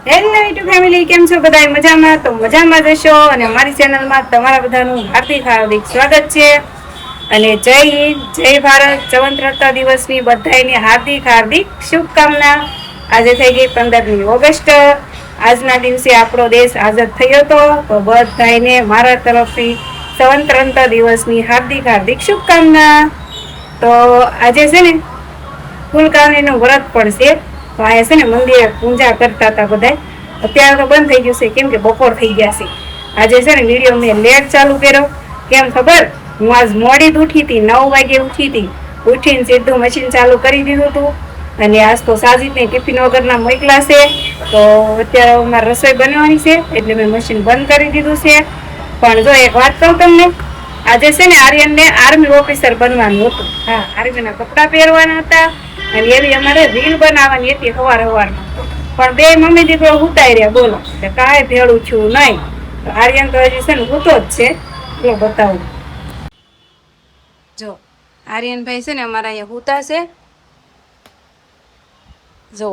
Hello YouTube family, કેમ છો બધા? મજામાં? તો મજામાં જશો. અને અમારી ચેનલમાં તમારા બધાનું હાર્દિક હાર્દિક સ્વાગત છે. અને જય હિન્દ, જય ભારત. સ્વતંત્રતા દિવસની બધાને હાર્દિક હાર્દિક શુભકામના. આજે થઈ ગઈ 15મી ઓગસ્ટ. આજના દિવસે આપણો દેશ આઝાદ થયો હતો. તો બધાને મારા તરફથી સ્વતંત્રતા દિવસની હાર્દિક હાર્દિક શુભકામના. તો આજે છે ને ફૂલકાવણીનું વ્રત પડશે. તો અહીંયા છે ને મંદિરે પૂજા કરતા હતા બધા. અત્યારે તો બંધ થઈ ગયું છે, કેમ કે બપોર થઈ ગયા છે. આજે છે ને વિડીયો મેં લેટ ચાલુ કર્યો. કેમ ખબર? હું આજ મોડી જ ઉઠી હતી, 9 વાગે ઉઠી હતી. ઉઠીને સીધું મશીન ચાલુ કરી દીધું હતું. અને આજ તો સાજીદને ટિફિન વગરના મોકલા છે. તો અત્યારે અમારે રસોઈ બનવાની છે, એટલે મેં મશીન બંધ કરી દીધું છે. પણ જો એક વાત કહું તમને, આજે છે ને આર્યનને આર્મી ઓફિસર બનવાનું હતું. હા, આર્મીના કપડાં પહેરવાના હતા. અને એવી અમારે રીલ બનાવવાની હતી સવારમાં. પણ બે મમ્મી દીકરો ઉતારી રહ્યા, બોલો કાંઈ ભેળું છું નહીં. તો આર્યન તો હજી છે ને ઉતો જ છે. એટલે બતાવું જો, આર્યનભાઈ છે ને અમારા અહીંયા હુતા છે. જો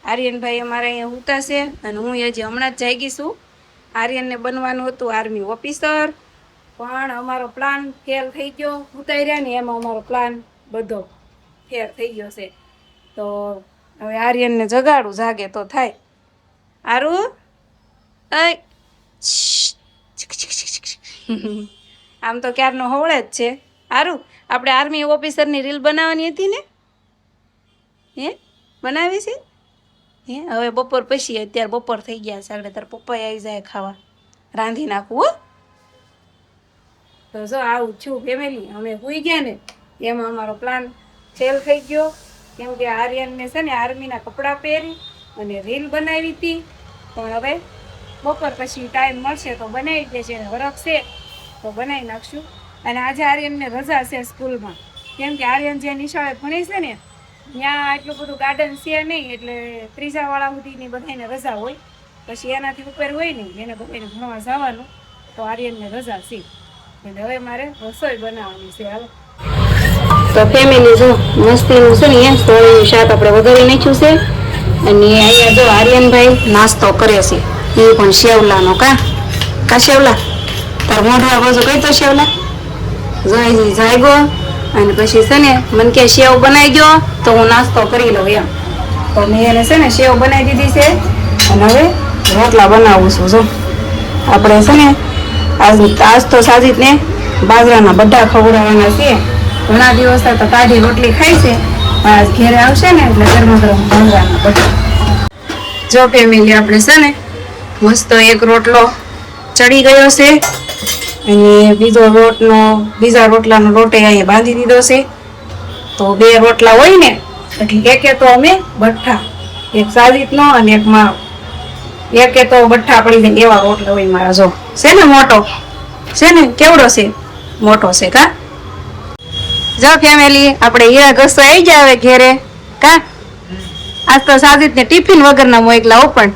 આર્યનભાઈ અમારા અહીંયા હુતા છે. અને હું હજી હમણાં જ જાગી છું. આર્યનને બનવાનું હતું આર્મી ઓફિસર, પણ અમારો પ્લાન ફેલ થઈ ગયો. ઉતારી રહ્યા ને એમાં અમારો પ્લાન બધો ફેર થઈ ગયો છે. તો હવે આર્યનને જગાડું, જાગે તો થાય. આરું આમ તો ક્યારનો હવળે જ છે. આરું, આપણે આર્મી ઓફિસરની રીલ બનાવવાની હતી ને, હે બનાવી છે? હે હવે બપોર પછી, અત્યારે બપોર થઈ ગયા છે. આગળ તાર પપ્પા આવી જાય ખાવા, રાંધી નાખવું હો. તો જો આવું છું ફેમિલી. અમે સુઈ ગયા ને એમાં અમારો પ્લાન ફેલ થઈ ગયો. કેમ કે આર્યનને છે ને આર્મીના કપડાં પહેરી અને રીલ બનાવી હતી. પણ હવે બપોર પછી ટાઈમ મળશે તો બનાવી દેશે. વરખ છે તો બનાવી નાખશું. અને આજે આર્યનને રજા છે સ્કૂલમાં. કેમ કે આર્યન જે નિશાળે ભણે છે ને ત્યાં એટલું બધું ગાર્ડન છે નહીં, એટલે ત્રીજાવાળા સુધીની બધાને રજા હોય. પછી એનાથી ઉપર હોય નહીં, એને બધાને ભણવા જવાનું. તો આર્યનને રજા છે, એટલે હવે મારે રસોઈ બનાવવાની છે. હાલો તો ફેમિલી જો મસ્તીનું છે ને એમ સોળીનું શાક આપણે વઘારી નાખ્યું છે. અને અહીંયા જો આર્યનભાઈ નાસ્તો કરે છે, એ પણ શેવલાનો. કા શેવલા? તાર મોઢા બાજુ કઈ તો શેવલા જોઈ જાયગો. અને પછી છે ને મને કે સેવ બનાવી દો તો હું નાસ્તો કરી લઉં એમ. તો મેં એને છે ને સેવ બનાવી દીધી છે. અને હવે રોટલા બનાવું છું. જો આપણે છે ને આજ તો સાજીદને બાજરાના બધા ખવડાવવાના છે. ઘણા દિવસ તો કાઢી રોટલી ખાય છે, પણ આજ ઘેરે આવશે ને એટલે ગરમા ગરમ બાજરાના બધા. જો ફેમિલી, આપણે છે ને મસ્ત એક રોટલો ચડી ગયો છે. અને બીજા રોટલાનો લોટે અહીંયા બાંધી દીધો છે. તો 2 રોટલા હોય ને એટલે એકે તો અમે બઠ્ઠા, એક સાજીદનો અને એક મારો. એકે તો બઠ્ઠા પડી જાય એવા રોટલા હોય મારા. જો છે ને મોટો છે ને, કેવડો છે? મોટો છે. કા જો ફેમિલી, આપણે હીરા ઘસો આવી જાય હવે ઘેરે. કા આજ તો સાજીદને ટિફિન વગરના મોકલા. હો પણ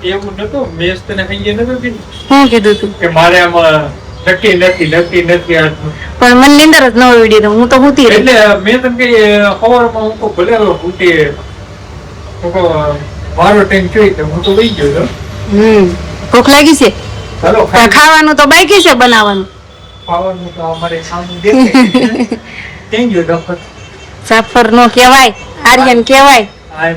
એવું નતું, મેં તને કહીએ નતું કીધું. શું કીધું તું? કે મારે આમાં નક્કી નથી આજનું. પણ મને નીંદર જ ન ઉડી તો હું તો હુતી રહી. એટલે મેં તને કઈ સવારમાં હું તો ભલે ઉઠી મારો ટાઈમ જોઈ તો હું તો વહી ગયો હતો. ભૂખ લાગી છે? ચાલો ખાવાનું તો બાકી છે બનાવવાનું. ખાવાનું તો અમારે સામું દેખાય. ક્યાં ગયો ડોક્ટર? જાફર નો કહેવાય, આર્યન કહેવાય.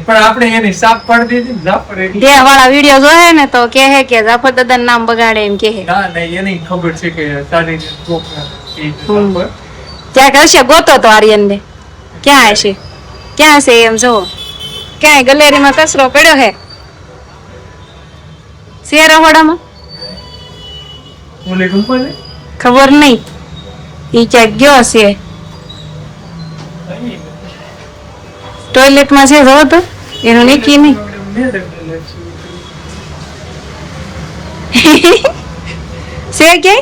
પણ આપણે એની સાપ પાડી દીધી ને જાફર એની. દેહ વાળા વિડિયો જોયે ને તો કહે કે જાફર દાદાનું નામ બગાડે એમ કહે. ના એને ખબર છે કે તારી છોકરા એ જાફર ક્યાંક હશે, ગોતો તો આર્યન ને. ક્યાં હશે? ક્યાં છે એમ જોવો. ક્યાંય ગલેરીમાં કચરો પડ્યો હે? છે રહોડામાં? ઓલે રૂમ પર ખબર નહીં, ઈ ક્યાંક ગયો છે. ટોયલેટમાં છે, જોવો તો એનું નીકી નહીં. છે કે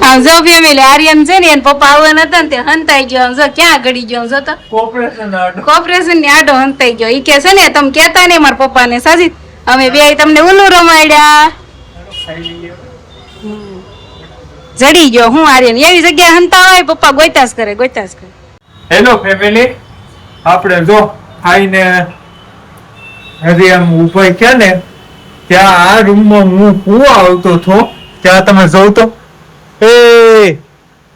આમ જો ફેમિલી, આર્યન છે ને એના પપ્પા આવવાના હતા ને તે હંતાઈ ગયો. આમ જો ક્યાં ગળી ગયો. જો તો કોર્પોરેશન ની આડો હંતાઈ ગયો. ઈ કે છે ને તમે કેતા નહીં મારા પપ્પા ને, સાજી અમે બે તમને ઉલ્લુ રમાડ્યા. જડી ગયો હું આર્યન. એવી જગ્યાએ હંતા હોય પપ્પા ગોઈતાસ કરે. હેલો ફેમિલી, આપણે જો ખાઈને હજી આમ ઉભા થયા ને ત્યાં આ રૂમમાં હું કુવા આવતો હતો ત્યાં તમે જોઉં તો એ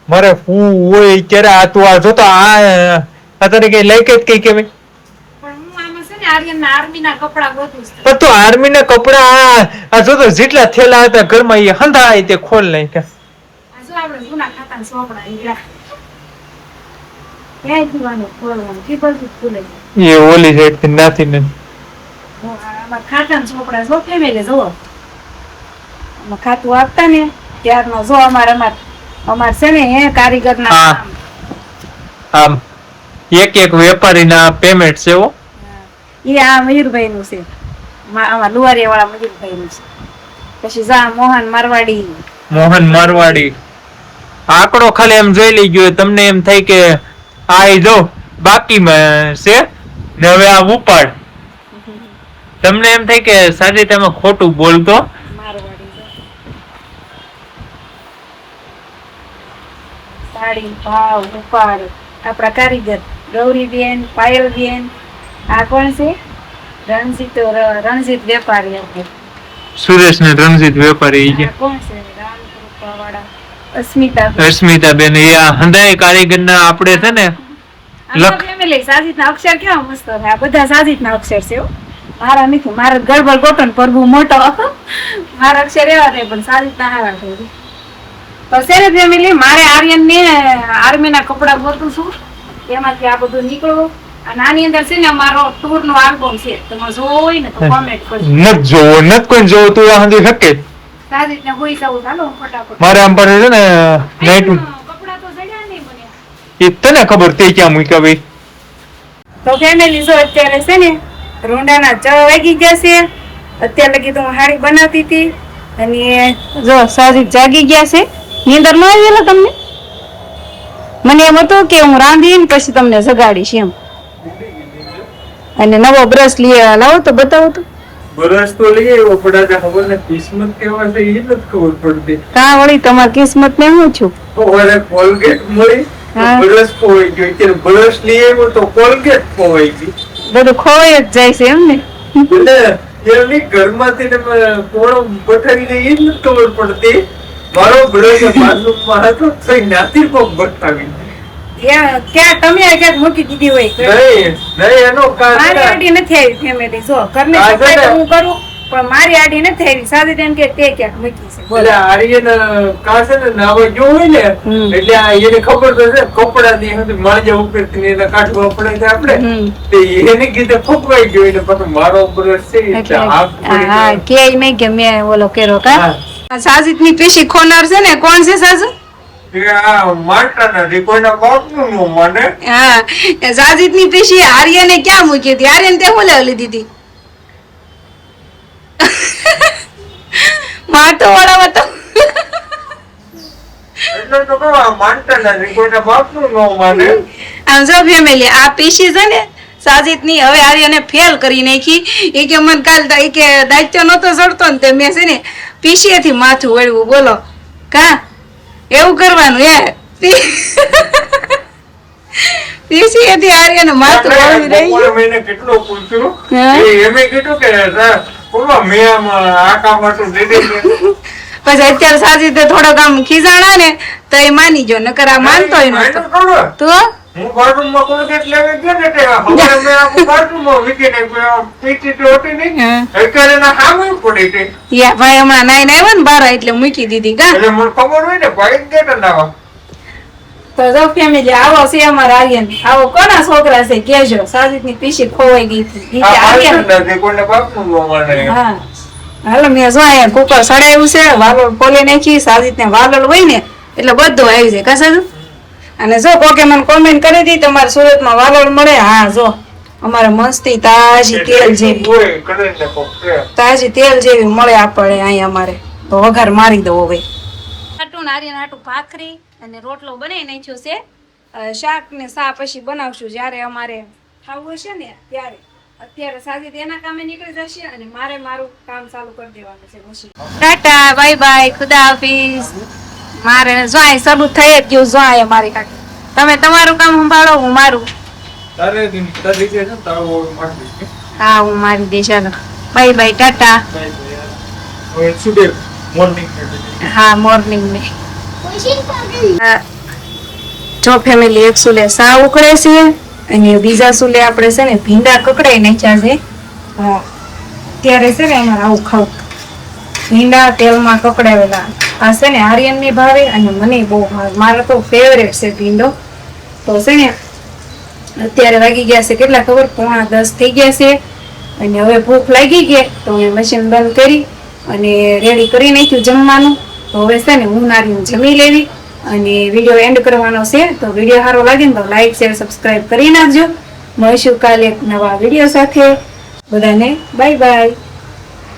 મારે હું હોય ત્યારે આ તું આ જોતો આ અત્યારે કઈ લઈ કઈ કેવાય પણ તો આર્મી ના કપડા આ જોતો જેટલા થેલા હતા ઘરમાં એ હંધાય તે ખોલ નાખ્યા એ ઓલી સાઈડ થી નાથી ને ખાતું આપતા ને ત્યારનો જો અમારે છે ને હે કારીગર ના આમ એક વેપારી ના પેમેન્ટ છે હો એ આ મયુરભાઈ નું છે આમાં લુવારિયા વાળા મયુરભાઈ નું છે પછી જા મોહન મારવાડી આંકડો ખાલી એમ જોઈ લીજો તમને એમ થાય કે આ જો બાકીમાં છે ને હવે આ ઉપાડ તમને એમ થાય કે સારી તમે ખોટું બોલતો સાડી ભાવ ઉપાડ આપણા કારીગર ગૌરીબેન પાયલબેન આ કોણ છે રણજીત વેપારી આપણે સુરેશ ને રણજીત વેપારી છે કોણ છે રામકૃપા વાળા અસ્મિતા બેન એ આ હંધાઈ કારીગર ના આપણે છે ને ફેમિલી સાજીદ ના અક્ષર કેવા મસ્ત છે આ બધા સાજીદ ના અક્ષર છે મારા નથી મારા ગડબડ ગોટન પ્રભુ મોટો મારા અક્ષર એવા થાય પણ સાજીદ ના હારા છે તો સેરે ફેમિલી મારે આર્યન ને આર્મી ના કપડા ગોતું છું એમાંથી આ બધું નીકળો અને આની અંદર છે ને અમારો ટૂર નો આલ્બમ છે તમે જોવો હોય ને તો કોમેન્ટ કરજો નત જોવો નત કોઈ જોવો તું આ હંધી હકે સાજીદ ને હોઈ સૌ ચાલો ફટાફટ મારે આમ પર છે ને નાઈટ કપડા તો જડ્યા નહીં બન્યા એ તને ખબર તે ક્યાં મૂક્યા ભાઈ તો ફેમિલી જો અત્યારે છે ને રોંડાના 6 વાગી ગયા છે અત્યારે લગી તો હું હાડી બનાવતી હતી અને જો સાજીદ જાગી ગયા છે નીંદર ન આવેલા તમને મને એમ હતું કે હું રાંધીને પછી તમને જગાડીશ એમ અને નવો બ્રશ લઈ લાવો તો બતાવો તો બ્રશ તો લઈ આવ્યો પણ આ ખબર ને કિસ્મત કેવા છે એ નથી ખબર પડતી કા વળી તમારી કિસ્મત ને હું છું ઓરે કોલગેટ મળી બ્રશ પોઈ ગયો કે બ્રશ લઈ આવ્યો તો કોલગેટ પોઈ ગઈ બધું ખોવાઈ જ જાય છે એમ ને એટલે એની ઘરમાંથી કોણો બઠાવીને એ નથી ખબર પડતી મારો બ્રશ બાથરૂમમાં હતો તો નાથી કોક બઠાવી ક્યાં તમે ક્યાંક મૂકી દીધી હોય નહીં એનો મારી આડી નથી આવી ફેમિલી જો ઘરને સફાઈ તો હું કરું પણ મારી આડી નથી આવી સાદી તેમ કે તે ક્યાંક મૂકી છે એટલે આર્યન કાસે ને નાવા ગયો હોય ને એટલે એને ખબર તો છે કપડા ની માળજા ઉપર એને કાઢવા પડે છે આપણે તે એને કીધે ફૂકવાઈ ગયો એટલે પછી મારો બ્રશ છે એટલે હા કે નહીં કે મેં ઓલો કેરો કા સાજીદ ની પીસી ખોનાર છે ને કોણ છે સાજુ સાજીદ ની પીસી આર્યને ક્યાં મૂકી હતી આર્યન તે હું લેવા લીધી હતી માટો વાળા તો આમ જો ફેમિલી આ પીસી છે ને સાજીદ ની હવે આર્યને ફેલ કરી નાખી એ કે મન કાલ કે દાયિત્વ નતો ચડતો ને તે મેં છે ને પીસી થી માથું વળવું બોલો કા એવું કરવાનું પીસી થી આર્યને માથું વળવી રહી મેં કેટલો પૂછ્યું એમે કીધું કે મેં આ કામ હતું પછી અત્યારે સાજી થોડોક આમ ખીજાણા ને તો એ માની ગયો નકર આ માનતો નતો તો હું બાથરૂમમાં કોલગેટ લેવા ગયો ને તે હવે મેં આ બાથરૂમમાં વીકીને પીટી ટોટી નહીં અત્યારે ના સામે પડી તે યા ભાઈ હમણાં નાઈને આવ્યો ને બાર એટલે મૂકી દીધી કા એટલે મને ખબર હોય ને ભાઈ ગેટ ના તો જો ફેમિલી આવો છે અમારા આર્યન આવો કોના છોકરા છે કેજો સાજીદ ની પીસી ખોવાઈ ગઈ હતી આર્યન નથી કોઈને બાપનું નો માને હા હાલો મેં જો અહીંયા કુકર સડાયું છે વાલોળ ખોલી નાખી સાજીદ ને વાલોળ હોય ને એટલે બધું આવી જાય કા સાજુ અને જો કોકે મને કોમેન્ટ કરી હતી તમારે સુરતમાં વાલોળ મળે હા જો અમારે મસ્તી તાજી તેલ જેવી મળે આપણે અહીંયા અમારે તો વઘાર મારી દો હવે નારિયેળ હાટું ભાખરી અને રોટલો બનાવી નાખ્યો છે શાક ને સા પછી બનાવશું જ્યારે અમારે ખાવું હશે ને ત્યારે અત્યારે સાજી એના કામે નીકળી જશે અને મારે મારું કામ ચાલુ કરી દેવાનું છે પછી ટાટા બાય બાય ખુદા હાફિઝ મારે જો શરૂ થઈ જ ગયું જો મારી કાકી તમે તમારું કામ સંભાળો હું મારું તારે તારી છે ને તારો મારી દે. હા હું મારી દઈશ ચાલો બાય બાય ટાટા હવે સુડે મોર્નિંગ હા મોર્નિંગ ને હા જો ફેમિલી એક સુલે સા ઉકળે છે અને બીજા સુલે આપણે છે ને ભીંડા કકડાઈ નાખ્યા છે હા ત્યારે છે ને અમારે આવું ખાવું ભીંડા તેલમાં કકડાવેલા આ છે ને આર્યનને ભાવે અને મને બહુ ભાવે મારો તો ફેવરેટ છે ભીંડો તો છે ને અત્યારે વાગી ગયા છે કેટલા ખબર 9:45 થઈ ગયા છે અને હવે ભૂખ લાગી ગઈ તો મેં મશીન બંધ કરી અને રેડી કરી નાખ્યું જમવાનું તો હવે છે ને હું નારીને જમી લેવી અને વિડીયો એન્ડ કરવાનો છે તો વિડીયો સારો લાગે ને તો લાઈક શેર સબસ્ક્રાઇબ કરી નાખજો મળીશું કાલે એક નવા વિડીયો સાથે બધાને બાય બાય